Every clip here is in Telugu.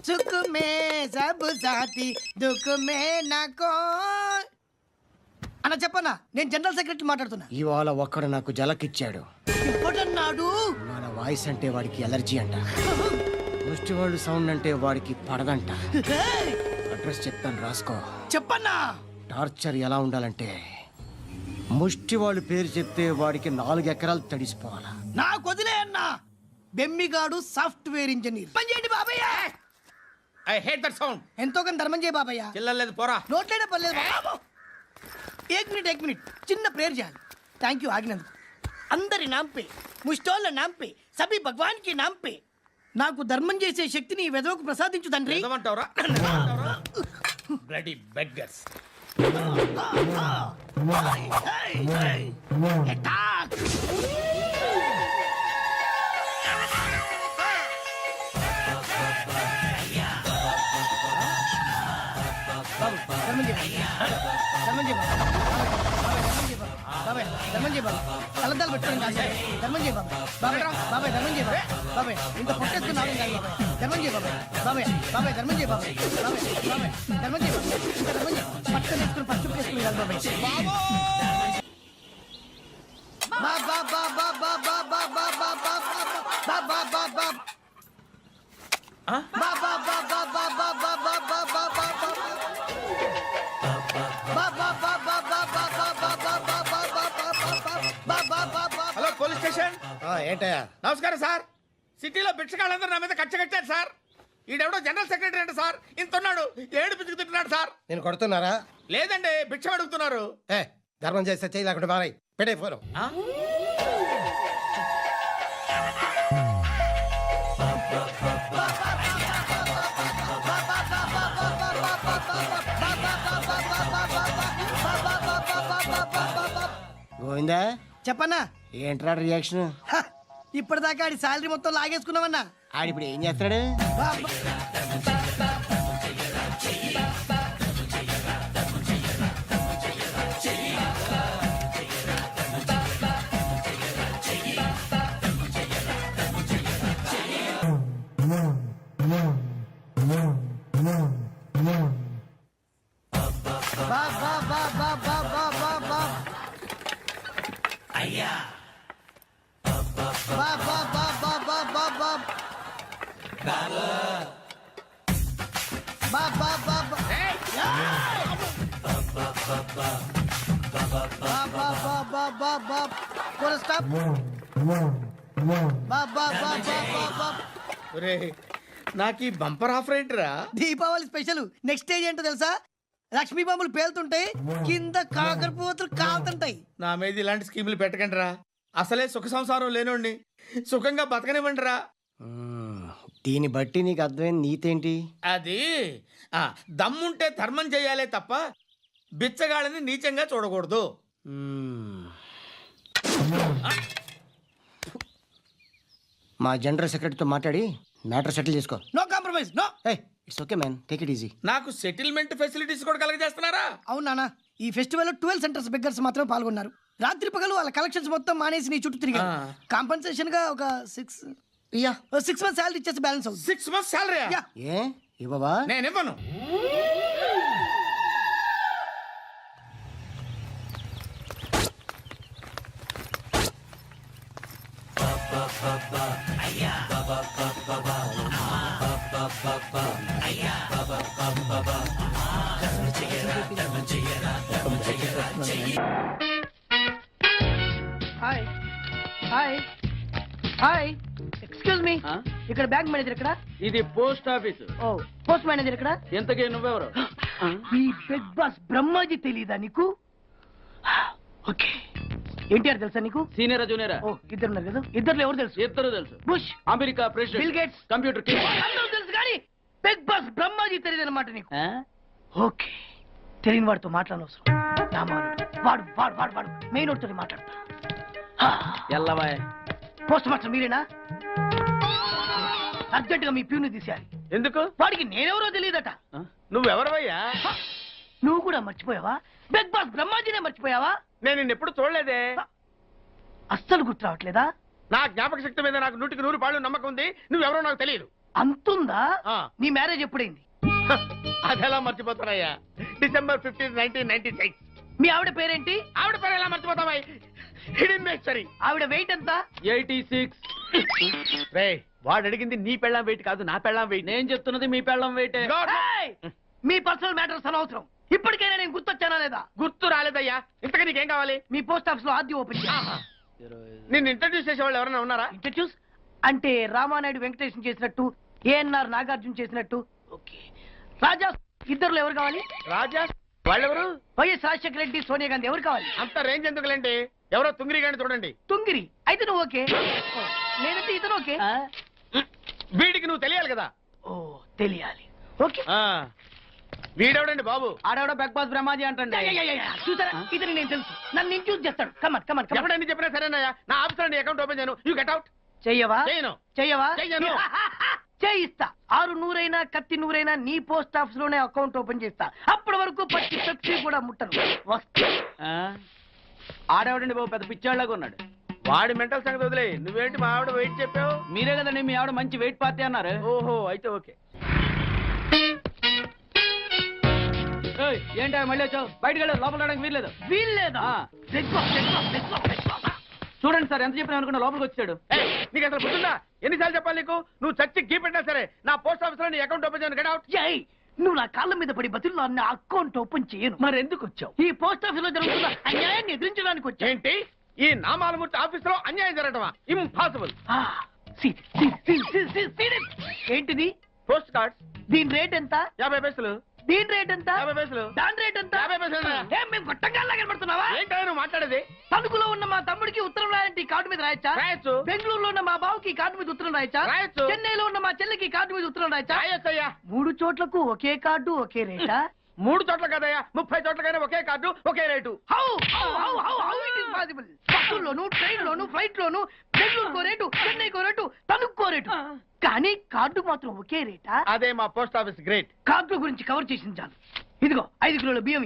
సుఖ మే సబ్ సాథీ దుఃఖ మే నాకో అన్న చెప్పన్నా, నేను జనరల్ సెక్రటరీ మాట్లాడుతున్నా. ఇవాళ ఒక్కడు నాకు జలకిచ్చాడు. ఇప్పుడన్నాడు మన వాయిస్ అంటే వాడికి ఎలర్జీ అంట, ముష్టి వాళ్ళు సౌండ్ అంటే వాడికి పడదంట. అడ్రస్ చెప్తాను రాసుకో. చెప్పన్నా. టార్చర్ ఎలా ఉండాలంటే ముష్టి వాళ్ళు పేరు చెప్తే వాడికి 4 ఎకరాలు తడిసిపోవాలా. నాకు వదిలే అన్నా. బెమ్మిగాడు సాఫ్ట్వేర్ ఇంజనీర్. పని చేయండి బాబయ్య. I hate that sound. ఎంతో కొంత ధర్మం చేయ బాబయ్య. చిల్లలేదు పోరా. నోట్లేడే పర్లేదు బాబు. एक मिनट చిన్న ప్రేయర్ చేయాలి. థ్యాంక్ యూ ఆగినందుకు. అందరి నాంపే ముష్టోళ్ళ నాంపే సభీ భగవాన్ కి నాంపే నాకు ధర్మం చేసే శక్తిని ఈ వెదవకు ప్రసాదించు తండ్రి. ఏమంటావురా? Bloody beggars. కలద్దాలు పెట్టుకోండి కాదు. ధర్మం చేయ బాబాయ్. బాబాయ్ బాబాయ్ ధర్మం చేయ బాబాయ్. బాబాయ్ ఇంత పొట్టేసుకున్నాడు కాదు బాబాయ్. ధర్మం చేయ బాబాయ్. బాబాయ్ బాబాయ్ ధర్మం చేయ బాబాయ్. బాబాయ్ బాబాయ్ ధర్మం చేయ బాబాయ్. ఇంత ధర్మం చేయ పట్టుకొని వేసుకుని పచ్చి వేసుకుని కాదు బాబాయ్. బాబా బాబా బాబా బాబా బాబా బాబా బాబా హలో పోలీస్ స్టేషన్. ఏంటయ్యా? నమస్కారం సార్. సిటీలో భిక్షగాళ్ళందరూ నా మీద కచ్చ కట్టారు సార్. ఈడెవడో జనరల్ సెక్రటరీ అంటే సార్, ఇంత ఉన్నాడు, ఏడు పిచ్చుకు తింటున్నాడు సార్. నేను కొడుతున్నారా? లేదండి, భిక్ష అడుగుతున్నారు. ధర్మం చేస్తే చేయి లేకుండా మారాయి. పెట్టే ఫోను. గోవిందా చెప్పన్నా. ఏంట్రా రియాక్షన్? ఇప్పటిదాకా ఆడి శాలరీ మొత్తం లాగేసుకున్నామన్నా. ఆడిప్పుడు ఏం చేస్తాడు? నాకు ఈ బంపర్ ఆఫర్ ఏంటిరా? దీపావళి స్పెషల్. నెక్స్ట్ స్టేజ్ ఏంటో తెలుసా? లక్ష్మీ బాంబులు పేలుతుంటాయి, కింద కాకరపోతులు కాలుతుంటాయి. నా మీద ఇలాంటి స్కీములు పెట్టకండి రా. అసలే సుఖ సంసారం లేనోడిని సుఖంగా బతకనివ్వండి రా. దీన్ని బట్టి నీకు అర్థమైన నీతేంటి? అది దమ్ముంటే ధర్మం చేయాలే తప్ప బిచ్చగాళ్ళని నీచంగా చూడకూడదు. మా జనరల్ సెక్రటరీతో మాట్లాడి మ్యాటర్ సెటిల్ చేసుకో. No compromise. No. It's okay man, take it easy. నాకు సెటిల్మెంట్ ఫెసిలిటీస్ కూడా కలగజేస్తున్నారా? అవును నాన్న. ఈ ఫెస్టివల్ 12 సెంటర్స్ బెగ్గర్స్ మాత్రమే పాల్గొన్నారు. రాత్రి పగలు వాళ్ళ కలెక్షన్స్ మొత్తం మానేసి నీ చుట్టూ తిరిగారు. కాంపన్సేషన్ గా ఒక 6 months శాలరీ ఇచ్చేసి బ్యాలెన్స్ అవుతుంది. 6 months శాలరీ? ఏ ఇవ్వవా? నేను ఇవ్వను. Hi hi hi. Excuse me, ఇక్కడ బ్యాంక్ మేనేజర్ ఇక్కడ? ఇది పోస్ట్ ఆఫీస్. ఓ, పోస్ట్ మేనేజర్ ఇక్కడ? ఎంతకే నువ్వెవరు? ఈ బిగ్ బాస్ బ్రహ్మాజీ తెలీదా నీకు? ఓకే. ఎన్టీఆర్ తెలుసా నీకు? సీనియరా జూనియరా? ఓ, ఇద్దరు ఉన్నారు కదా. ఇద్దరు ఎవరు తెలుసు? ఇద్దరు తెలుసు. Bush, America president, bill gates, computer king. అందరూ తెలుసు కానీ బిగ్ బాస్ బ్రహ్మాజీ తెలియదు అనమాట నీకు. ఓకే, తెలియని వాడితో మాట్లాడనవసరం. వాడు వాడు వాడు వాడు మెయిన్ వాడితో మాట్లాడతా. ఎల్లవాయ్. పోస్ట్ మాస్టర్ మీరేనా? అర్జెంట్ గా మీ ప్యూని తీసేయాలి. ఎందుకు? వాడికి నేనెవరో తెలియదట. నువ్వెవరవయ్యా? నువ్వు కూడా మర్చిపోయావా? బిగ్ బాస్ బ్రహ్మాజీనే మర్చిపోయావా? నేను నిన్నెప్పుడు చూడలేదే. అస్సలు గుర్తు రావట్లేదా? నా జ్ఞాపక శక్తి మీద నాకు 100కి 100 పాళ్ళు నమ్మకం ఉంది. నువ్వెవరో నాకు తెలియదు. అంతుందా? ఆ. నీ మ్యారేజ్ ఎప్పుడైంది? అదెలా మర్చిపోతానయ్యా, December 15, 1996. మీ ఆవిడ పేరేంటి? ఆవిడ పేరు ఎలా మర్చిపోతావా? హిడింబేశ్వరి. ఆవిడ వెయిట్ ఎంత? 86. రే, వాడు అడిగింది నీ పెళ్ళాం వెయిట్ కాదు, నా పెళ్ళాం వెయిట్. నేను చెప్తున్నది మీ పెళ్ళం వెయిటే. ఏయ్! మీ పర్సనల్ మ్యాటర్స్ అనవసరం. ఇప్పటికైనా నేను గుర్తొచ్చానా లేదా? గుర్తు రాలేదయ్యా. ఇంతకీ నీకేం కావాలి? మీ పోస్ట్ ఆఫీస్ లో ఆర్డీ ఓపెన్ చేయాలి. నిన్ను ఇంట్రడ్యూస్ చేసే వాళ్ళు ఎవరైనా ఉన్నారా? ఇంట్రడ్యూస్ అంటే రామానాయుడు వెంకటేశం చేసినట్టు, ఏఎన్ఆర్ నాగార్జున చేసినట్టు. ఓకే, రాజా ఇద్దరులో ఎవరు కావాలి? రాజా వాళ్ళెవరు? వైఎస్ రాజశేఖర రెడ్డి, సోనియా గాంధీ ఎవరు కావాలి? అంత రేంజ్ ఎందుకులేండి, ఎవరో తుంగిరి గాని చూడండి. తుంగిరి అయితే నువ్వు ఓకే, నేనంటే ఇతను ఓకే. వీడికి నువ్వు తెలియాలి కదా. ఓ తెలియాలి. ఓకే. వీడెవడండి బాబు? ఆడవిడ బిగ్ బాస్ బ్రహ్మాజీ అంటండి. చూసారా, ఇతని నేను తెలుసు. నన్ను ఇంట్రడ్యూస్ చేస్తాడు. Come on come on come on. ఎవడని చెప్పినా సరేనయ్యా, నా ఆఫీసర్ అకౌంట్ ఓపెన్ చేయను. You get out. చెయ్యవా? చేయను. చెయ్యవా? చెయ్యను. చేయిస్తా. 6 నూరైనా కత్తి నూరైనా నీ పోస్ట్ ఆఫీస్ లోనే అకౌంట్ ఓపెన్ చేస్తా. అప్పటి వరకు పచ్చి పెప్సీ కూడా ముట్టను. వస్తా. ఆడవిడండి బాబు పెద్ద పిచ్చాళ్ళగా ఉన్నాడు. వాడి మెంటల్ సంగతి వదిలే, నువ్వేంటి మా ఆవిడ వెయిట్ చెప్పావు? మీరే కదండి మీ ఆవిడ మంచి వెయిట్ పార్టీ అన్నారు. ఓహో, అయితే ఓకే. ఏయ్, ఏంటా మళ్ళీ వచ్చావు? బయటకు వెళ్ళి లోపల రావడానికి వీల్లేదు. వీల్లేదా? ఆ. చూడండి సార్, ఎంత చెప్పినా అనుకున్నా లోపలికి వచ్చాడు. ఏయ్, నీకు అసలు గుర్తుందా? ఎన్నిసార్లు చెప్పాలి నీకు? నువ్వు చచ్చి గీ పెట్టినా సరే నా పోస్ట్ ఆఫీస్ లో నీ అకౌంట్ ఓపెన్ చేయను. Get out. ఏయ్, నువ్వు నా కాళ్ళ మీద పడి బతుల్లో నా అకౌంట్ ఓపెన్ చేయను. మరి ఎందుకు వచ్చావు? ఈ పోస్ట్ ఆఫీస్ లో జరుగుతున్న అన్యాయాన్ని ఎదిరించడానికి వచ్చా. ఏంటి ఈ నామాలమూర్తి ఆఫీస్ లో అన్యాయం జరగటమా? ఇంపాసిబుల్. ఏంటిది? Post card. దీని రేట్ ఎంత? 50 పైసలు. దీని రేట్ ఎంత? 50 పైసలు. దాని రేట్ ఎంత? 50 పైసలు. ఏం మేము గొట్టంగాల్లా కనబడుతున్నావా? ఏంటో నువ్వు మాట్లాడేది? తణుకులో ఉన్న మా తమ్ముడికి ఉత్తరం రాయంటే ఈ కార్డు మీద రాయచ్చా? రాయొచ్చు. బెంగళూరులో ఉన్న మా బావుకి ఈ కార్డు మీద ఉత్తరం రాయచ్చా? రాయొచ్చు. చెన్నైలో ఉన్న మా చెల్లికి ఈ కార్డు మీద ఉత్తరం రాయచ్చా? రాయొచ్చయ్యా. 3 చోట్లకు ఒకే కార్డు ఒకే రేటా? 3 చోట్ల కదయ్యా, 30 చోట్లకైనా ఒకే కార్డు ఒకే rate. How it is possible? బస్సుల్లోను, ట్రైన్ లోను, ఫ్లైట్ లోను బెంగళూరుకో రేటు, చెన్నైకో రేటు, తణుక్కో రేటు, కానీ కార్డు మాత్రం ఒకే రేటా? అదే మా పోస్ట్ ఆఫీస్ గ్రేట్. కార్డు గురించి కవర్ చేసింది చాలు. ఇదిగో 5 కిలోల బియ్యం.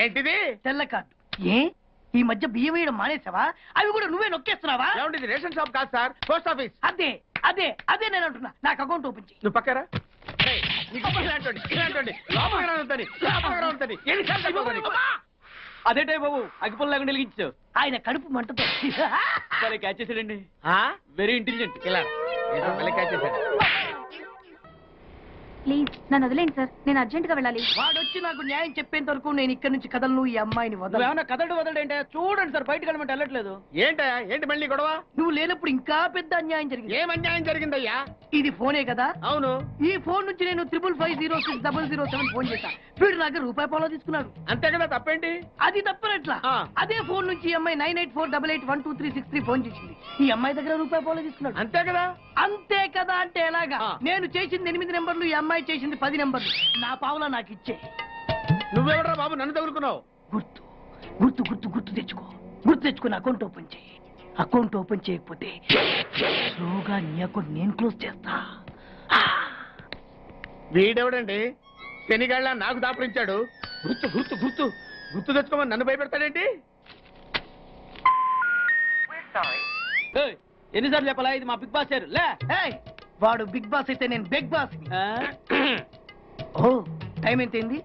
ఏంటిది? తెల్ల కార్డు. ఏ ఈ మధ్య బియ్యం వేయడం మానేసావా? అవి కూడా నువ్వే నొక్కేస్తున్నావా? ఏమంటే రేషన్ షాప్ కాదు సార్, పోస్ట్ ఆఫీస్. అదే అదే అదే నేను అంటున్నా. నాకు అకౌంట్ ఓపెన్ చేయి. నువ్వు పక్కరా. అదేటే బాబు అగ్గిపుల్ల లేకుండా వెలిగించావు. ఆయన కడుపు మంటతో సరే క్యాచ్ చేసాడండి. Very intelligent. ఇలా ప్లీజ్ నన్ను వదిలేండి సార్, నేను అర్జెంట్ గా వెళ్ళాలి. వాడొచ్చి నాకు న్యాయం చెప్పేంత వరకు నేను ఇక్కడి నుంచి కదలను. ఈ అమ్మాయిని వదలను. ఏమన్నా కదలడు వదలంటే చూడండి సార్, బయటకు వెళ్ళమంటే వెళ్ళట్లేదు. ఏంటయ్యా, ఏంటి మళ్ళీ గొడవ? నువ్వు లేనప్పుడు ఇంకా పెద్ద అన్యాయం జరిగింది. ఏం అన్యాయం జరిగిందయ్యా? ఇది ఫోనే కదా? అవును. ఈ ఫోన్ నుంచి నేను 555060007 ఫోన్ చేశా. వీడు నాకు ₹1 తీసుకున్నాడు. అంతే కదా, తప్పేంటి? అది తప్పనట్లా. ఆ. అదే ఫోన్ నుంచి ఈ అమ్మాయి 9848812363 ఫోన్ చేసింది. ఈ అమ్మాయి దగ్గర ₹1 తీసుకున్నాడు. అంతే కదా. అంతే కదా అంటే ఎలాగా? ఆ. నేను చేసింది 8 నెంబర్లు, ఈ అమ్మాయి చేసింది 10 నెంబర్లు. నా పావులా నాకు ఇచ్చే. నువ్వెవడరా బాబు నన్ను తగులుకున్నావు? గుర్తు గుర్తు గుర్తు గుర్తు తెచ్చుకో. గుర్తు తెచ్చుకుని అకౌంట్ ఓపెన్ చేయి. అకౌంట్ ఓపెన్ చేయకపోతే స్లోగా నీ అకౌంట్ నేను క్లోజ్ చేస్తా. వీడెవడండి శనిగాళ్ళ నాకు దాపరించాడు? గుర్తు గుర్తు గుర్తు గుర్తు తెచ్చుకోమని నన్ను భయపెడతాడేంటి? ఏయ్, ఎన్నిసార్లు చెప్పాలా ఇది మా బిగ్ బాస్ సార్ లే. ఏయ్, వాడు బిగ్ బాస్ అయితే నేను బిగ్ బాస్. ఆ? ఓ టైం ఎంతైంది?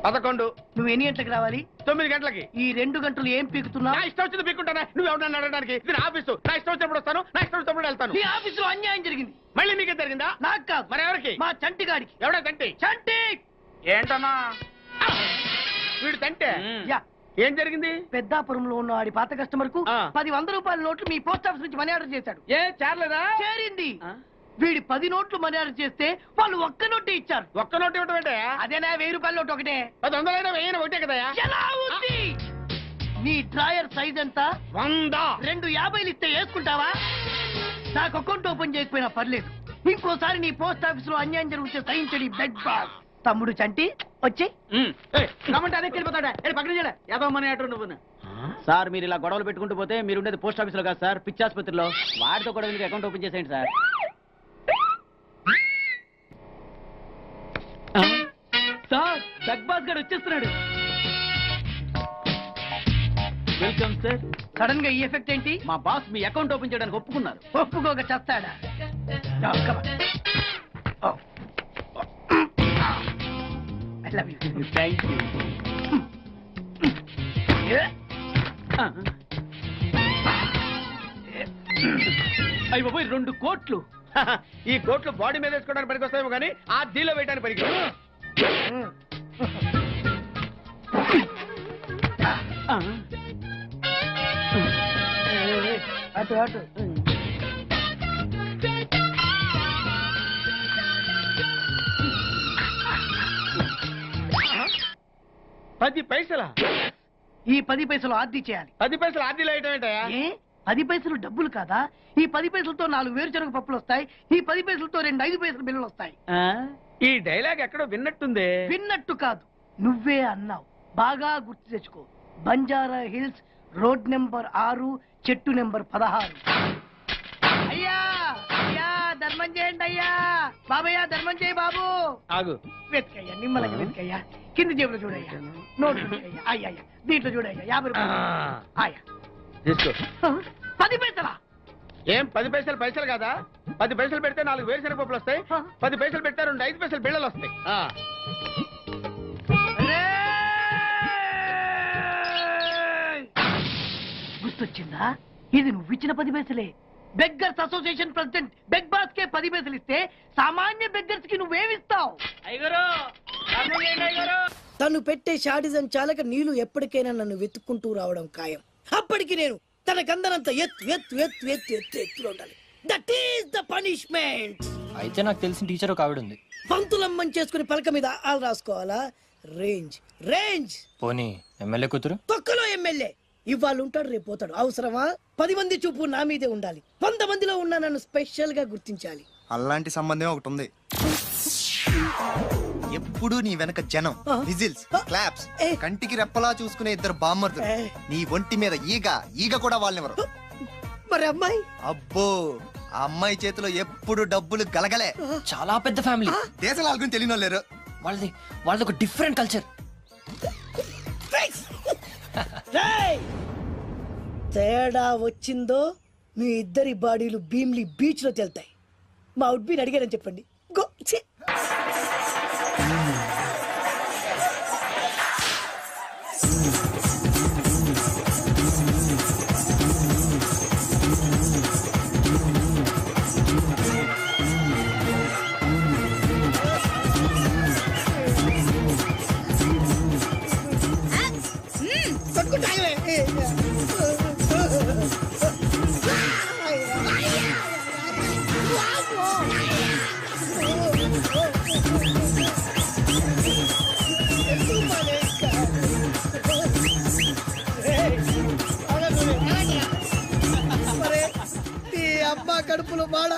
11. నువ్వు ఎన్ని గంటలకు రావాలి? 9 గంటలకి. ఈ 2 గంటలు ఏం పీకుతున్నా? నా ఇష్టం వచ్చింది పీక్కుంటానా? నువ్వు ఎవడన్నా అడగడానికి? ఇది నా ఆఫీసు. నా ఇష్టం వచ్చినప్పుడు వస్తాను, నా ఇష్టం వచ్చినప్పుడు వెళ్తాను. నీ ఆఫీసులో అన్యాయం జరిగింది. మళ్ళీ నీకే జరిగిందా? నాకు కాదు, మరి ఎవరికి? మా చంటి గాడికి. ఎవడా తంటి? చంటి ఏంటన్నా వీడు తంటే? యా, ఏం జరిగింది? పెద్దాపురంలో ఉన్న వాడి పాత కస్టమర్ కు ఆ. 10 రూపాయల నోట్లు మీ పోస్ట్ ఆఫీస్ నుంచి మనీ ఆర్డర్ చేశాడు. ఏ చేరలేదా? చేరింది. ఆ? వీడి 10 నోట్లు మనీ ఆర్డర్ చేస్తే వాళ్ళు 1 నోటే ఇచ్చారు. ఒక్క నోటు ఇవ్వటం ఏంటే? అదేనా ₹1000 నోటు ఒకటే. 100 వెయ్యి ఒకటే కదయా? ఎలా ఉంది? నీ డ్రాయర్ సైజ్ ఎంత? 100. 2 50లు ఇస్తే వేసుకుంటావా? నాకు అకౌంట్ ఓపెన్ చేయకపోయినా పర్లేదు. ఇంకోసారి నీ పోస్ట్ ఆఫీస్ లో అన్యాయం జరిగితే సహించడి బెగ్ బాస్. తమ్ముడు చంటి వచ్చి రమ్మంటే అదే వెళ్ళిపోతాడా? పక్కన చేయలే యాదవ్ మనీ ఆటో నువ్వు. సార్ మీరు ఇలా గొడవలు పెట్టుకుంటూ పోతే మీరు ఉండేది పోస్ట్ ఆఫీస్ లో కాదు సార్, పిచ్చి ఆసుపత్రిలో. వాడితో కూడా మీకు అకౌంట్ ఓపెన్ చేసేయండి సార్. సార్ బిగ్ బాస్ గారు వచ్చేస్తున్నాడు. Welcome sir. సడన్ గా ఈ ఎఫెక్ట్ ఏంటి? మా బాస్ మీ అకౌంట్ ఓపెన్ చేయడానికి ఒప్పుకున్నారు. ఒప్పుకోక చస్తాడా? థ్యాంక్ యూ అయ్యి బాబోయ్ 2 కోట్లు. ఈ కోట్లు బాడీ మీద వేసుకోవడానికి పనికి వస్తాయేమో కానీ ఆ దీలో వేయడానికి పనికి అటు అటు 10 పైసలా? ఈ 10 పైసలు ఆర్డీ చేయాలి. 10 పైసలు ఆర్డీలో వేయటం ఏంటయ్యా? ఏ 10 పైసలు డబ్బులు కాదా? ఈ 10 పైసలతో 4 వేరుశనగ పప్పులు వస్తాయి. ఈ 10 పైసలతో 2 5 పైసల బిల్లులు వస్తాయి. ఈ డైలాగ్ ఎక్కడో విన్నట్టుంది. విన్నట్టు కాదు, నువ్వే అన్నావు. బాగా గుర్తు తెచ్చుకో. బంజారా హిల్స్, రోడ్ నెంబర్ 6, చెట్టు నెంబర్ 16. అయ్యా అయ్యా ధర్మం చేయండి అయ్యా. బాబయ్యా ధర్మం చేయి బాబు. ఆగు. వెతికయ్యా, నిమ్మలంగా వెతికయ్యా. కింది జేబులో చూడయ్యా. నోట్ చూడయ్యా. అయ్యా దీంట్లో చూడయ్యా. 50 రూపాయలు. అయ్యా తీసుకో. 10 పైసలా? ఏం 10 పైసలు పైసలు కాదా? 10 పైసలు పెడితే 4 వేరుశనగ పప్పులు వస్తాయి. 10 పైసలు పెడితే 2 5 పైసలు బిళ్ళలు వస్తాయి. గుర్తొచ్చిందా? ఇది నువ్వు ఇచ్చిన 10 పైసలే. Beggars association president beg boss కే 10 పైసలు ఇస్తే సామాన్య బెగ్గర్స్ కి నువ్వేమిస్తావు? తను పెట్టే షాడిజం చాలక నీళ్లు ఎప్పటికైనా నన్ను వెతుక్కుంటూ రావడం ఖాయం. అప్పటికి నేను తనకందనంత ఎత్తులో ఉండాలి. That is the punishment. అయితే నాకు తెలిసిన టీచర్ ఒక ఆవిడ ఉంది. పంతులమ్మని చేసుకుని పలక మీద ఆలు రాసుకోవాలా? Range range. పోనీ ఎమ్మెల్యే కూతురు? తొక్కలో ఎమ్మెల్యే. ఇవాళ ఉంటాడు, రేపు పోతాడు. అవసరమా? 10 మంది చూపు నా మీదే ఉండాలి. 100 మందిలో ఉన్న నన్ను స్పెషల్ గా గుర్తించాలి. అలాంటి సంబంధం ఒకటి ఉంది. ఎప్పుడు నీ వెనక జనం, విజిల్స్, క్లాప్స్, కంటికి రెప్పలా చూసుకునే 2 బామ్మర్దులు. నీ ఒంటి మీద ఈగ కూడా వాళ్ళెవరు. మరి అమ్మాయి? అబ్బో, ఆ అమ్మాయి చేతిలో ఎప్పుడు డబ్బులు గలగలే. చాలా పెద్ద ఫ్యామిలీ. దేశాల గురించి తెలియని లేరు. వాళ్ళది ఒక డిఫరెంట్ కల్చర్. తేడా వచ్చిందో మీ ఇద్దరి బాడీలు భీమ్లీ బీచ్ లో తేల్తాయి. మా ఉడ్బీని అడిగారని చెప్పండి. గో. ఛీ. అమ్మా కడుపులో మాడ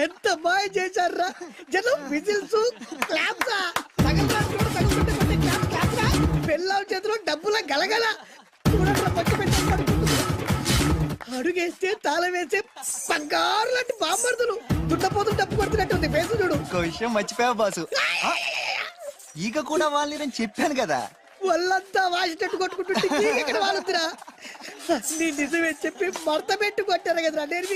ఎంత మాయ చేశారా జనం. విజిల్స్, క్లాప్సా, పిల్లల చేతిలో డబ్బుల గలగల. అడుగేస్తే తాళం వేస్తే బంగారు లాంటి బాంబర్దులు. దుడ్డపోతులు డబ్బు కొడుతున్నట్టు ఉంది ఫేసు చూడు. ఇంకో విషయం మర్చిపోయావు బాసు. ఈగ కూడా వాళ్ళని నేను చెప్పాను కదా. వాళ్ళంతా వాసినట్టు కొట్టుకుంటుంటే ఇక్కడ వాళ్ళురా. నీ నిజమే చెప్పి మడత పెట్టి కొట్టారు కదరా. నేను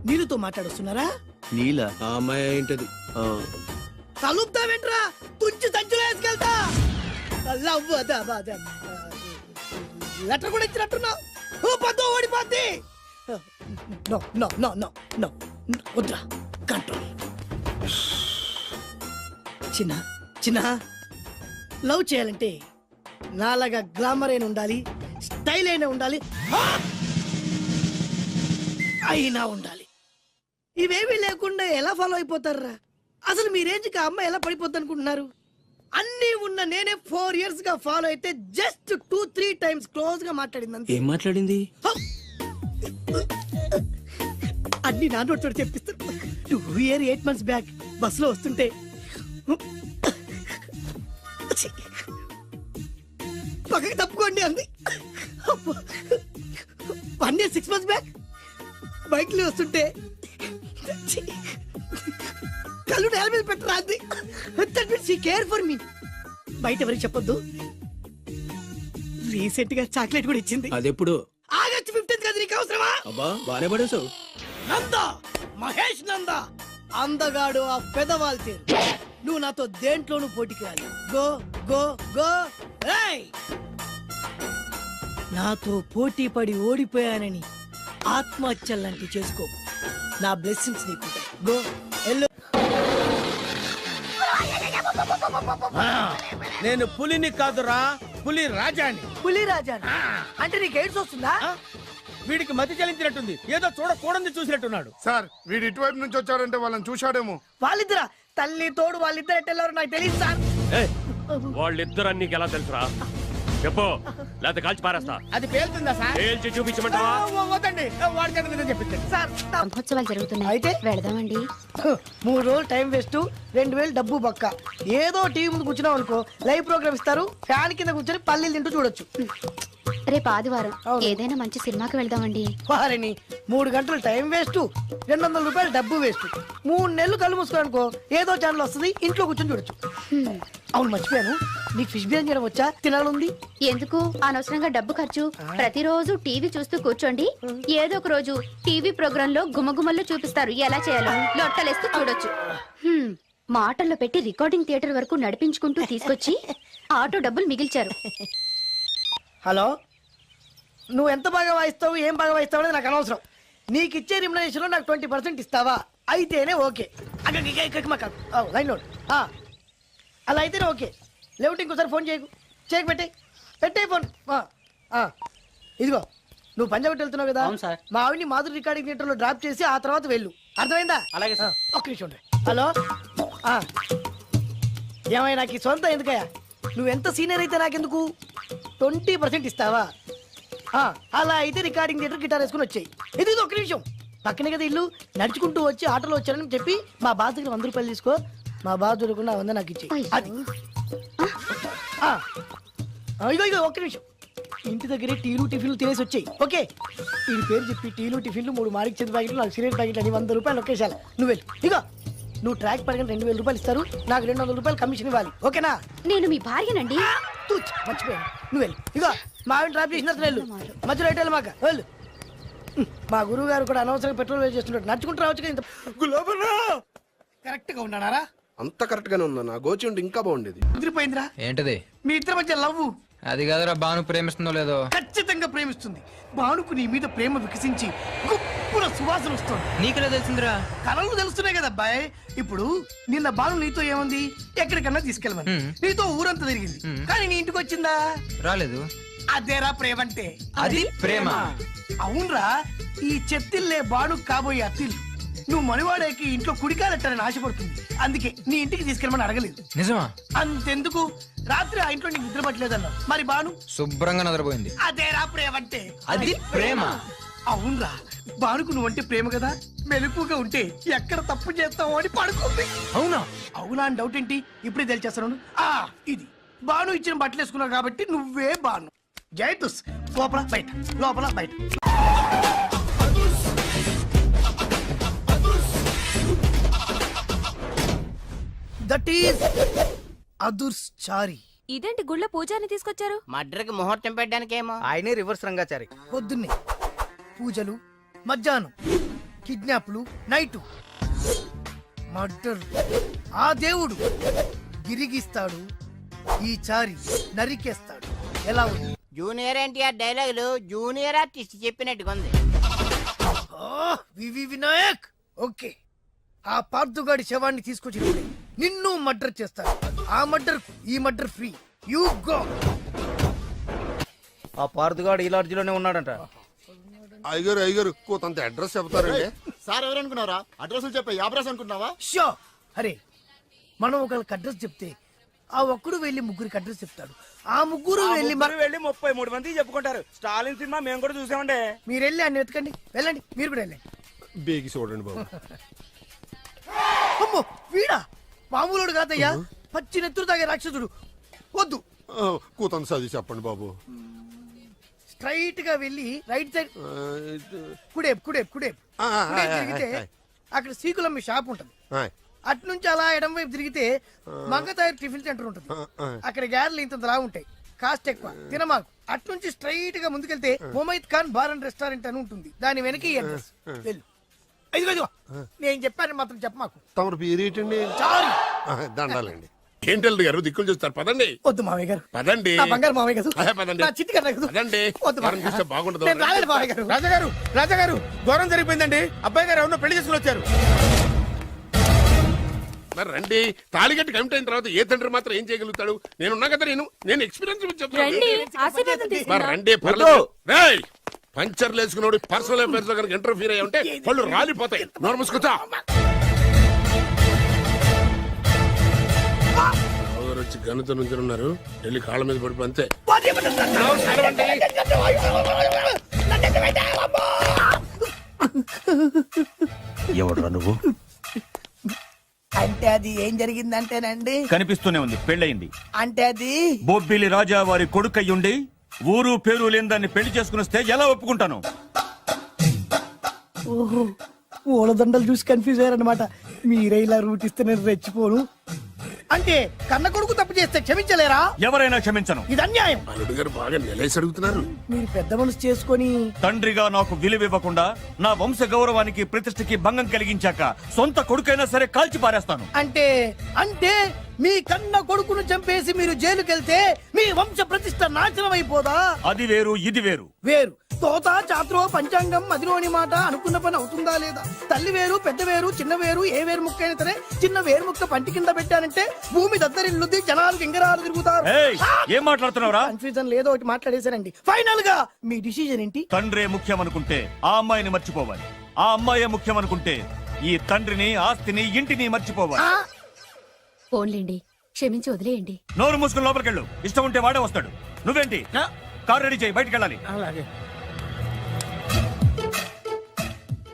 నీళ్ళతో మాట్లాడుస్తున్నారా? నీల ఆ అమ్మాయి ఏంటది? కలుపుతావేంట్రా? తుంచి సంచులో వేసుకెళ్తా. లెటర్ కూడా ఇచ్చినట్టున్నావు. పద్దు ఓడిపోద్ది. No no no no no వద్దురా. కంట్రోల్. చిన్న లవ్ చేయాలంటే నాలాగా గ్లామర్ అయినా ఉండాలి, స్టైల్ అయినా ఉండాలి, అయినా ఉండాలి. ఇవేమీ లేకుండా ఎలా ఫాలో అయిపోతారా? అసలు మీ రేంజ్కి ఆ అమ్మాయి ఎలా పడిపోద్ది అనుకుంటున్నారు? అన్నీ ఉన్న నేనే 4 years గా ఫాలో అయితే జస్ట్ 2-3 times క్లోజ్ గా మాట్లాడింది. ఏం మాట్లాడింది? అన్ని నా నోటితో చెప్పిస్తాను. 2 years 8 months బ్యాక్ బస్సులో వస్తుంటే పక్కకి తప్పుకోండి అంది. 1 year 6 months బ్యాక్ బైక్ లో వస్తుంటే కళ్ళు నేల మీద పెట్టరా అంది. Care for me. బయట ఎవరికి చెప్పొద్దు. రీసెంట్ గా చాక్లెట్ కూడా ఇచ్చింది. అదెప్పుడు? ఆగస్ట్ 15 కదా, నీకు అవసరమా? అబ్బా బానే పడేసావు. నంద, మహేష్ నంద, అందగాడు ఆ పెదవాల్ తేరు. నువ్వు నాతో దేంట్లోనూ పోటీకి రాలి. Go go go. ఏయ్! నాతో పోటీ పడి ఓడిపోయానని ఆత్మహత్యలాంటి చేసుకో. నా బ్లెస్సింగ్స్ నీకు. Go yellow. నేను పులిని కాదురా, పులి రాజాని. పులి రాజా అంటే నీకు ఎయిడ్స్ వస్తుందా? వీడికి మతి చలించినట్టుంది, ఏదో చూడకూడదు చూసినట్టున్నాడు. సార్ వీడు ఇటువైపు నుంచి వచ్చాడంటే వాళ్ళని చూశాడేమో. వాళ్ళిద్దరా? తల్లి తోడు వాళ్ళిద్దరు ఎట్టెళ్ళారు నాకు తెలియదు సార్. వాళ్ళిద్దరు నీకు ఎలా తెలుసురా? చెప్పు, లేకపోతే కాల్చి పారేస్తా. అది పేలుతుందా సార్? పేల్చి చూపించమంటావా? వద్దండి, వాడి చేత నిజం చెప్పించండి. సార్ బ్రహ్మోత్సవాలు జరుగుతున్నాయి, అయితే వెళదామండి. 3 రోజులు టైం వేస్ట్, 2000 డబ్బు బక్క. ఏదో టీవీ ముందు కూర్చున్నావు అనుకో, లైవ్ ప్రోగ్రామ్ ఇస్తారు, ఫ్యాన్ కింద కూర్చొని పల్లీలు తింటూ చూడొచ్చు. రేపు ఆదివారం అవును. ఏదైనా మంచి సినిమాకి వెళ్దామండి. వారిని 3 గంటలు టైం వేస్ట్, 200 రూపాయలు డబ్బు వేస్ట్. 3 నెలలు కళ్ళు మూసుకోనుకో, ఏదో ఛానల్ వస్తుంది, ఇంట్లో కూర్చొని చూడొచ్చు. అవును మర్చిపోయాను, నీకు ఫిష్ బిర్యానీ చేయడం వచ్చా? తినాలుంది. ఎందుకు అనవసరంగా డబ్బు ఖర్చు? ప్రతిరోజు టీవీ చూస్తూ కూర్చోండి, ఏదో ఒక రోజు టీవీ ప్రోగ్రామ్ లో గుమగుమల్లో చూపిస్తారు ఎలా చేయాలో. లొట్టలేస్తూ చూడొచ్చు. మాటల్లో పెట్టి రికార్డింగ్ థియేటర్ వరకు నడిపించుకుంటూ తీసుకొచ్చి ఆటో డబ్బులు మిగిల్చారు. హలో, నువ్వు ఎంత బాగా వాయిస్తావు, ఏం బాగా వాయిస్తావు అనేది నాకు అనవసరం. నీకు ఇచ్చే రిమ్యునరేషన్ లో నాకు 20% ఇస్తావా? అయితేనే ఓకే. Line note. అలా అయితేనే ఓకే. లేవుటి ఇంకోసారి ఫోన్ చేయకు. పెట్టే ఫోన్. ఇదిగో, నువ్వు పంజాబ్ వెళ్తున్నావు కదా, అవును సార్. మా ఆవిడ్ని మాధురి రికార్డింగ్ థియేటర్ లో డ్రాప్ చేసి ఆ తర్వాత వెళ్ళు. అర్థమైందా? అలాగే సార్. ఒక్క నిమిషం ఉండు. హలో, ఏమైనా నాకు ఈ సొంత ఎందుకయ్యా? నువ్వెంత సీనియర్ అయితే నాకెందుకు? 20% ఇస్తావా? అలా అయితే రికార్డింగ్ థియేటర్ గిటార్ వేసుకుని వచ్చాయి. ఇది ఒక్క నిమిషం, పక్కనే కదా ఇల్లు. నడుచుకుంటూ వచ్చి ఆటోలో వచ్చారని చెప్పి మా బాస్ దగ్గర 100 రూపాయలు తీసుకో. మా బాస్ దొరకకుండా 100 నాకు ఇచ్చేయి. అది ఇగో ఒక్క నిమిషం. ఇంటి దగ్గరే టీలు టిఫిన్లు తినేసి వచ్చాయి. ఓకే, ఈ పేరు చెప్పి టీలు టిఫిన్లు 3 మారికి చేతి ప్యాకెట్లు, 4 సిగరెట్ ప్యాకెట్లు అని 100 రూపాయలు ఒకేసారి. నువ్వు వెళ్ళు. ఇగో, నువ్వు ట్రాక్ పడగానే 2000 రూపాయలు ఇస్తారు, నాకు 200 రూపాయలు కమిషన్ ఇవ్వాలి. ఓకేనా? నేను మీ భార్యనండి. మర్చిపోయాను. నువ్వు వెళ్ళు. ఇగో, మా ఆవిడ డ్రాప్ చేసిన వెళ్ళు. మధ్యలో ఎటు మాక వెళ్ళు. మా గురువు గారు కూడా అనవసరంగా పెట్రోల్ వేస్ట్ చేస్తుంటాడు. నడుచుకుంటూ రావచ్చు. ఇంత కరెక్ట్ గా ఉన్నారా? అంత కరెక్ట్ గానే ఉందా? నా గోచి ఉంటే ఇంకా బాగుండేది. కుదిరిపోయిందిరా. ఏంటది? మీ ఇద్దరి మధ్య లవ్. అది కాదురా, బాను ప్రేమిస్తుందో లేదో. ఖచ్చితంగా ప్రేమిస్తుంది. బానుకు నీ మీద ప్రేమ వికసించి గుప్పున సువాసన వస్తుంది. నీకెలా తెలిసిందిరా? కలలు తెలుస్తున్నాయి కదా అబ్బాయి. ఇప్పుడు నిన్న బాను నీతో ఏముంది, ఎక్కడికన్నా తీసుకెళ్ళమని నీతో ఊరంతా తిరిగింది, కానీ నీ ఇంటికి వచ్చిందా? రాలేదు. అదేరా ప్రేమ అంటే. అది ప్రేమ. అవునరా, ఈ చెత్తిల్లే బాను కాబోయే అత్తిల్లు. నువ్వు మనివాడేకి ఇంట్లో కుడికాలెట్టాలని ఆశపడుతుంది, అందుకే నీ ఇంటికి తీసుకెళ్ళమని అడగలేదు. నిజమా? అంతెందుకు, రాత్రి ఆ ఇంట్లో నీకు నిద్ర పట్టలేదన్నా. మరి బాను శుభ్రంగా నిద్రపోయింది. అదేరా ప్రేమ అంటే. అది ప్రేమ. అవునరా, బానుకు నువ్వంటే ప్రేమ కదా. మెలుపుగా ఉంటే ఎక్కడ తప్పు చేస్తావు అని పడుకుంది. అవునా? అవునా అని డౌట్ ఏంటి, ఇప్పుడే తెలిచేస్తాను. ఇది బాను ఇచ్చిన బట్టలు వేసుకున్నావు కాబట్టి నువ్వే బాను. జైతుస్ లోపల బయట, లోపల బయట. దట్ ఈస్ అదుర్స్ చారి. ఇదేంటి గుళ్ళ పూజాని తీసుకొచ్చారు? మడ్రకి ముహూర్తం పెట్టడానికేమో. ఆయనే రివర్స్ రంగాచారి. పొద్దున్నే పూజలు, మధ్యాహ్నం కిడ్నాప్లు, నైటు మర్డర్. ఆ దేవుడు గిరిగిస్తాడు, ఈ చారి నరికేస్తాడు. ఎలా ఉంది? జూనియర్ ఎన్టీఆర్ డైలాగులు జూనియర్ ఆర్టిస్ట్ చెప్పినట్టుగా ఉంది. వివి వినాయక్. ఓకే, ఆ పార్థుగాడి శవాన్ని తీసుకొచ్చి నిన్ను మర్డర్ చేస్తాడు. ఆ మర్డర్ ఈ మర్డర్ ఫ్రీ. You go. ఆ పార్థగాడు ఈ లాడ్జిలోనే ఉన్నాడంట. అయ్యగారు కొంత అడ్రస్ చెప్తారండి. సార్ ఎవరనుకున్నారా? అడ్రస్ చెప్పే అడ్రస్ అనుకున్నావా? షో. అరే, మనం ఒకరికి అడ్రస్ చెప్తే ఆ ఒక్కడు వెళ్ళి ముగ్గురికి అడ్రస్ చెప్తాడు. ఆ ముగ్గురు వెళ్ళి 33 మంది చెప్పుకుంటారు. స్టాలిన్ సినిమా మేము కూడా చూసామండి. మీరు వెళ్ళి అన్ని వెతకండి. వెళ్ళండి, మీరు కూడా వెళ్ళండి. బేగి చూడండి బాబు. అమ్మో, వీడా? మామూలుడు కాదయ్యా, పచ్చి నెత్తురు తాగే రాక్షసుడు. వద్దు, కూతంత చదివి చెప్పండి బాబు. స్ట్రైట్ గా వెళ్ళి రైట్ సైడ్ కుడేపు ఆ, ఆ, తిరిగితే అక్కడ సీకులమ్మి షాప్ ఉంటుంది. అట్నుంచి అలా ఎడం వైపు తిరిగితే మంగతాయి టిఫిన్ సెంటర్ ఉంటుంది. అక్కడ గ్యారెలు ఇంతలా ఉంటాయి, కాస్ట్ ఎక్కువ, తినమాకు. అట్నుంచి స్ట్రైట్ గా ముందుకెళ్తే Mumaith Khan bar and restaurant అని ఉంటుంది. దాని వెనక ఈ అడ్రస్. వెళ్ళు. ఇదిగో ఇదిగో, నేను చెప్పాను మాత్రం చెప్పమాకు. తమరు పేరేటండి? సారీ. దండాలండి. ఏంటల్లుడు గారు దిక్కులు చూస్తారు, పదండి. వద్దు మామయ్య గారు, పదండి. నా బంగారు మామయ్య గారు, అదే పదండి. నా చిట్టి కట్ట గారు. పదండి. వద్దు మామయ్య ఎవరిని చూస్తే గారు. బాగుండదు. నేను రాలేదు మామయ్య గారు. రాజాగారు రాజాగారు ఘోరం జరిగిపోయిందండి. అబ్బాయి గారు ఎవరినో పెళ్లి చేసుకుని వచ్చారు. మరి రండి. తాళిగట్టి కమిట్ అయిన తర్వాత ఏ తండ్రి మాత్రం ఏం చేయగలుగుతాడు? నేనున్నా కదా, నేను ఎక్స్పీరియన్స్ చెప్తాను. మరి రండి, పర్లేదు. రేయ్, పంచర్లు వేసుకున్నాడు పర్సనల్ అఫైర్స్ లో కనుక ఇంటర్ఫీర్ అయ్యి ఉంటే పళ్ళు రాలిపోతాయి. నోరు మూసుకొచ్చా. వచ్చి గనుత నుంచి ఉన్నారు, వెళ్ళి కాళ్ళ మీద పడిపో అంతే. ఎవడ్రా నువ్వు? అంటే అది ఏం జరిగిందంటేనండి, కనిపిస్తూనే ఉంది, పెళ్ళయింది. అంటే అది బొబ్బిలి రాజా వారి కొడుకయ్యుండి ఊరు పేరు లేని దాన్ని పెళ్లి చేసుకుని వస్తే ఎలా ఒప్పుకుంటాను? ఓహో, ఓలదండలు చూసి కన్ఫ్యూజ్ అయ్యారనమాట. మీరే ఇలా రూట్ ఇస్తే నేను రెచ్చిపోను. అంటే కన్న కొడుకు తప్పు చేస్తే క్షమించలేరా? ఎవరైనా క్షమించను. ఇది అన్యాయం. అల్లుడు గారు బాగా నిలేసి అడుగుతున్నారు. మీరు పెద్ద మనసు చేసుకొని తండ్రిగా నాకు విలువ ఇవ్వకుండా నా వంశ గౌరవానికి ప్రతిష్టకి భంగం కలిగించాక సొంత కొడుకైనా సరే కాల్చి పారేస్తాను. అంటే అంటే మీ కన్న కొడుకును చంపేసి మీరు జైలుకెళ్తే మీ వంశ ప్రతిష్ట నాశనం అయిపోదా? అది వేరు, ఇది వేరు. వేరు. తోత చాత్రో పంచాంగం మదిలోని మాట అనుకున్న పని అవుతుందా లేదా? తల్లి వేరు, పెద్ద వేరు, చిన్న వేరు, ఏ వేరు ముక్క అయినా సరే చిన్న వేరు ముక్క పంటి కింద పెట్టానంటే భూమి దద్దరిల్లుద్ది, జనాలు గింగరాలు తిరుగుతారు. ఏయ్, ఏం మాట్లాడుతున్నావురా? కన్ఫ్యూజన్ లేదో ఒకటి మాట్లాడేశానండి. ఫైనల్ గా మీ డిసిజన్ ఏంటి? తండ్రే ముఖ్యం అనుకుంటే ఆ అమ్మాయిని మర్చిపోవాలి. ఆ అమ్మాయే ముఖ్యం అనుకుంటే ఈ తండ్రిని, ఆస్తిని, ఇంటిని మర్చిపోవాలి. ఫోన్లేండి, క్షమించి వదిలేయండి. నోరు మూసుకుని లోపలికెళ్ళు. ఇష్టం ఉంటే వాడే వస్తాడు. నువ్వేంటి? కారు రెడీ చేయి, బయటికి వెళ్ళాలి.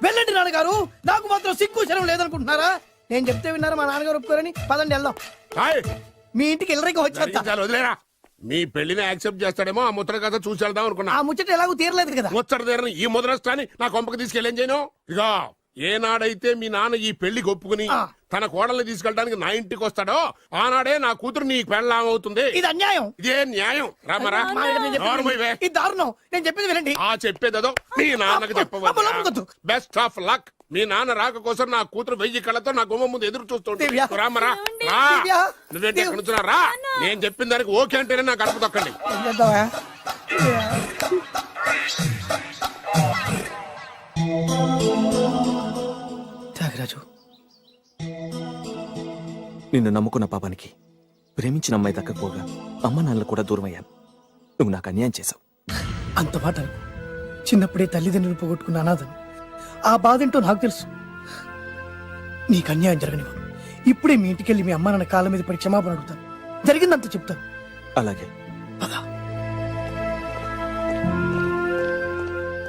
వెళ్ళండి నాన్నగారు, నాకు మాత్రం సిగ్గు శరం లేదనుకుంటున్నారా? నేను చెప్తే విన్నారా మా నాన్నగారు ఒప్పుకోరని? పదండి వెళ్దాం. హాయ్, మీ ఇంటికి ఎల్లరికి వచ్చేస్తా. చాలు వదిలేరా. మీ పెళ్లిని యాక్సెప్ట్ చేస్తాడేమో, ఆ ముద్ర కథ చూసి వెళ్దాం అనుకున్నా. ఆ ముచ్చట ఎలాగో తీరలేదు కదా. ముచ్చట తీరని ఈ ముద్రష్టాన్ని నా కొంపకి తీసుకెళ్ళేం చేయను. ఇక ఏనాడైతే మీ నాన్న ఈ పెళ్లికి ఒప్పుకుని తన కోడల్ని తీసుకెళ్ళడానికి నా ఇంటికి వస్తాడో ఆనాడే నా కూతురు నీ పెళ్ళాం అవుతుంది. ఇది అన్యాయం. ఇదే న్యాయం. రామరా, ఇది దారుణం. నేను చెప్పేది వినండి. ఆ చెప్పేదో మీ నాన్నకు చెప్పవచ్చు. Best of luck. మీ నాన్న రాక కోసం నా కూతురు 1000 కళ్ళతో నా గుమ్మ ముందు ఎదురు చూస్తుంటే. రామరా, రా. నువ్వేంటి ఎక్కడ నుంచున్నా? రా. నేను చెప్పిన దానికి ఓకే అంటేనే నా గడప తొక్కండి. త్యాగరాజు, నిన్ను నమ్ముకున్న పాపానికి ప్రేమించిన అమ్మాయి దక్కకపోగా అమ్మ నాన్నలు కూడా దూరం అయ్యాను. నువ్వు నాకు అన్యాయం చేశావు. అంత మాట అనకు. చిన్నప్పుడే తల్లిదండ్రులు పోగొట్టుకున్న అనాథను. ఆ బాధేంటో నాకు తెలుసు. నీకు అన్యాయం జరగనివ్వను. ఇప్పుడే మీ ఇంటికెళ్ళి మీ అమ్మ నాన్న కాళ్ళ మీద పడి క్షమాపణ అడుగుతాను. జరిగిందంత చెప్తాను. అలాగే.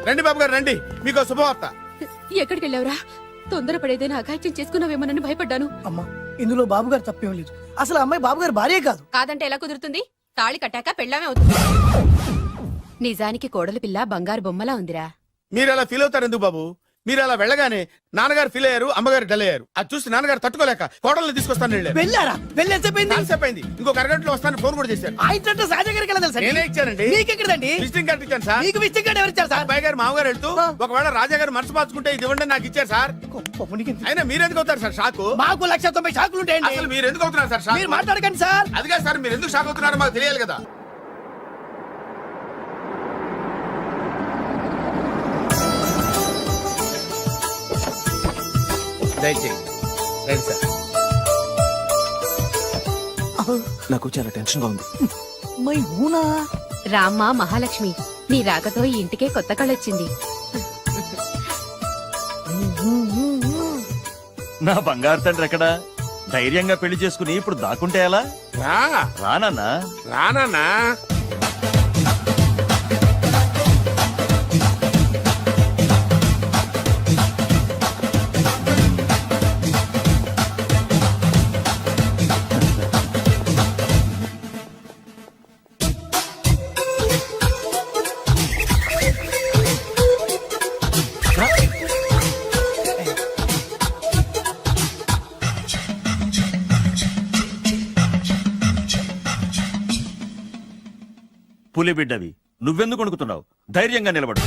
రండి బాబు గారు, రండి. మీకు శుభవార్త. ఎక్కడికి వెళ్ళావురా? తొందరపడేదైనా అఘాయిత్యం చేసుకున్నావేమోనని భయపడ్డాను. అమ్మా, ఇందులో బాబు గారు తప్పేం లేదు. అసలు ఆ అమ్మాయి బాబు గారు భార్యే కాదు. కాదంటే ఎలా కుదురుతుంది? తాళి కట్టాక పెళ్ళామే అవుతుంది. నిజానికి కోడలి పిల్ల బంగారు బొమ్మలా ఉందిరా. మీరు అలా ఫీల్ అవుతారు ఎందుకు బాబు? మీరు అలా వెళ్ళగానే నాన్నగారు ఫీల్ అయ్యారు, అమ్మగారు డల్ అయ్యారు. అది చూసి నాన్నగారు తట్టుకోలేక కోడల్ని తీసుకొస్తాను వెళ్ళారు. వెళ్ళారా? వెళ్ళేసేపోయింది. ఇంకొక అరగంటలో వస్తాను ఫోన్ కూడా చేశారు. ఆ ఇంట్లో సాజా గారికి ఎలా తెలుసా? నేనే ఇచ్చానండి. మీకెక్కడండి? విజిటింగ్ కార్డు ఇచ్చాను సార్. మీకు విజిటింగ్ కార్డు ఎవరు ఇచ్చారు సార్? అబ్బాయి గారు మామగారు వెళ్తూ ఒకవేళ రాజా గారు మనసు మార్చుకుంటే ఇది ఇవ్వండి నాకు ఇచ్చారు సార్. అయినా మీరు ఎందుకు అవుతారు సార్ షాక్? మాకు 190 షాకులు ఉంటాయండి. అసలు మీరు ఎందుకు అవుతున్నారు సార్ షాక్? మీరు మాట్లాడకండి సార్. అదిగా సార్, మీరు ఎందుకు షాక్ అవుతున్నారో మాకు తెలియాలి కదా. దయచేయండి. రండి సార్. నాకు చాలా టెన్షన్ గా ఉంది. మై ఊనా రామ్మ మహాలక్ష్మి, నీ రాకతో ఈ ఇంటికే కొత్త కళొచ్చింది. నా బంగారు తండ్రి ఎక్కడా? ధైర్యంగా పెళ్లి చేసుకుని ఇప్పుడు దాక్కుంటే ఎలా? రానన్నా. రానా పులి బిడ్డవి నువ్వెందుకు వణుకుతున్నావు? ధైర్యంగా నిలబడు.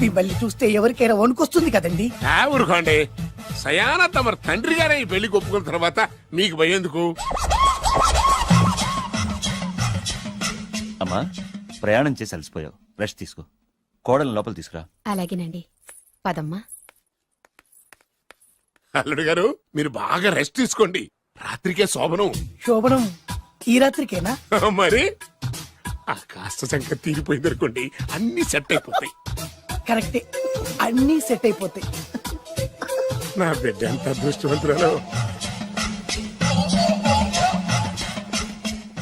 మిమ్మల్ని చూస్తే ఎవరికైనా వణుకొస్తుంది కదండి. ఊరుకోండి. సయానా తమ తండ్రి గారే ఈ పెళ్లి ఒప్పుకున్న తర్వాత మీకు భయందుకు? అమ్మా ప్రయాణం చేసి అలసిపోయావు, రెస్ట్ తీసుకో. కోడలు లోపల తీసుకురా. అలాగేనండి, పదమ్మా. అల్లుడు గారు మీరు బాగా రెస్ట్ తీసుకోండి. రాత్రికే శోభనం. శోభనం ఈ రాత్రికేనా? మరి ఆ కాస్త సంఖ్య తీరిపోయింది అనుకోండి, అన్ని సెట్ అయిపోతాయి. కరెక్టే, అన్నీ సెట్ అయిపోతాయి. నా బిడ్డ ఎంత అదృష్టవంతురాలు.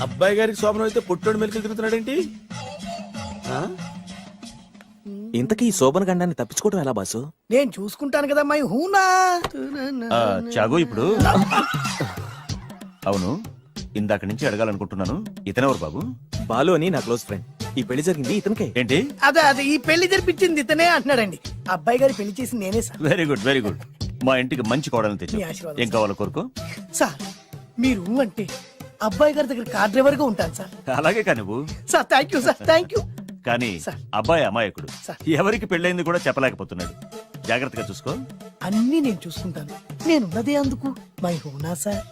అబ్బాయి గారికి శోభనం అయితే పుట్టోడు మెలికలు తిరుగుతున్నాడేంటి? ఇంతకీ ఈ శోభన గండాన్ని తప్పించుకోవడం ఎలా బాసు? నేను చూసుకుంటాను కదా మై హూనా. చాగు ఇప్పుడు అవును, ఇందాక నుంచి అడగాలనుకుంటున్నాను, ఇతనెవరు బాబు? బాలు అని నా క్లోజ్ ఫ్రెండ్. ఈ పెళ్లి జరిగింది ఇతనికే. ఏంటి? అదే ఈ పెళ్లి జరిపించింది ఇతనే అంటున్నాడండి. అబ్బాయి గారి పెళ్లి చేసింది నేనే sir. Very good very good. మా ఇంటికి మంచి కోడలు తెచ్చు. మీ ఆశీర్వాదం ఏం కావాలో కోరుకో. సార్ మీరు అంటే అబ్బాయి గారి దగ్గర కార్ డ్రైవర్ గా ఉంటాను సార్. అలాగే కానీ నువ్వు. Sir thank you sir, thank you. కానీ సార్. అబ్బాయి అమాయకుడు, సార్. ఎవరికి పెళ్ళైంది కూడా చెప్పలేకపోతున్నాడు. జాగ్రత్తగా చూసుకో. అన్నీ నేను చూసుకుంటాను. నేనున్నదే అందుకు మై హూనా సార్.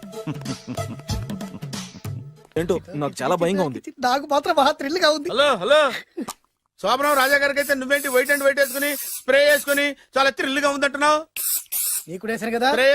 ఏంటో నాకు చాలా భయంగా ఉంది. నాకు మాత్రం బాగా థ్రిల్ గా ఉంది. హలో హలో, శోభనం రాజా గారికి అయితే నువ్వేంటి వైట్ అండ్ వైట్ వేసుకుని స్ప్రే వేసుకుని చాలా థ్రిల్ గా ఉందంటున్నావు? నీకు వేసాను కదా. స్ప్రే